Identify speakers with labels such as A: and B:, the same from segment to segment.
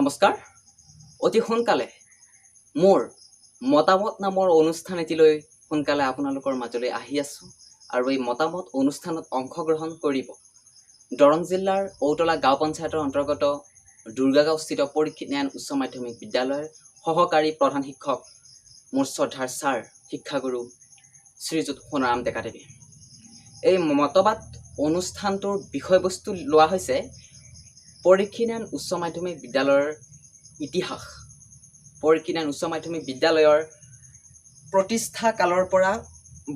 A: নমস্কাৰ। অতি সোনকালে মোৰ মতামত নামৰ অনুষ্ঠান এটিলৈ সোনকালে আপোনালোকৰ মাজলৈ আহি আছোঁ আৰু এই মতামত অনুষ্ঠানত অংশগ্ৰহণ কৰিব দৰং জিলাৰ ঔতলা গাঁও পঞ্চায়তৰ অন্তৰ্গত দুৰ্গাগাঁওস্থিত পৰীক্ষিত ন্যায়ান উচ্চ মাধ্যমিক বিদ্যালয়ৰ সহকাৰী প্ৰধান শিক্ষক মোৰ শ্ৰদ্ধাৰ ছাৰ শিক্ষাগুৰু শ্ৰীযুত সোণাৰাম ডেকাদেৱী। এই মতবাদ অনুষ্ঠানটোৰ বিষয়বস্তু লোৱা হৈছে পৰীক্ষিত ন্যায়ান উচ্চ মাধ্যমিক বিদ্যালয়ৰ ইতিহাস। পৰীক্ষিত ন্যায়ান উচ্চ মাধ্যমিক বিদ্যালয়ৰ প্ৰতিষ্ঠা কালৰ পৰা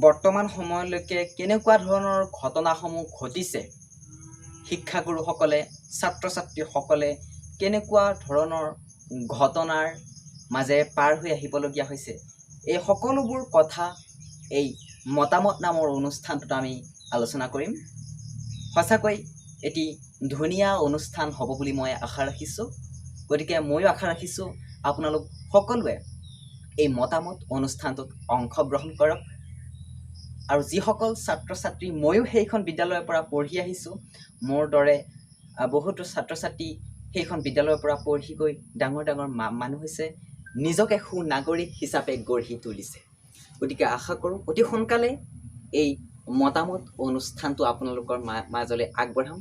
A: বৰ্তমান সময়লৈকে কেনেকুৱা ধৰণৰ ঘটনাসমূহ ঘটিছে, শিক্ষাগুৰুসকলে ছাত্ৰ ছাত্ৰীসকলে কেনেকুৱা ধৰণৰ ঘটনাৰ মাজেৰে পাৰ হৈ আহিবলগীয়া হৈছে, এই সকলোবোৰ কথা এই মতামত নামৰ অনুষ্ঠানটোত আমি আলোচনা কৰিম। সঁচাকৈ এটি ধুনীয়া অনুষ্ঠান হ'ব বুলি মই আশা ৰাখিছোঁ। গতিকে ময়ো আশা ৰাখিছোঁ আপোনালোক সকলোৱে এই মতামত অনুষ্ঠানটোত অংশগ্ৰহণ কৰক। আৰু যিসকল ছাত্ৰ ছাত্ৰী, ময়ো সেইখন বিদ্যালয়ৰ পৰা পঢ়ি আহিছোঁ, মোৰ দৰে বহুতো ছাত্ৰ ছাত্ৰী সেইখন বিদ্যালয়ৰ পৰা পঢ়ি গৈ ডাঙৰ ডাঙৰ মানুহ হৈছে, নিজকে সুনাগৰিক হিচাপে গঢ়ি তুলিছে। গতিকে আশা কৰোঁ অতি সোনকালে এই মতামত অনুষ্ঠানটো আপোনালোকৰ মাজলৈ আগবঢ়াম।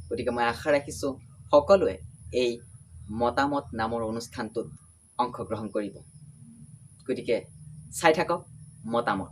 A: গতিকে মই আশা ৰাখিছোঁ সকলোৱে এই মতামত নামৰ অনুষ্ঠানটোত অংশগ্ৰহণ কৰিব। গতিকে চাই থাকক মতামত।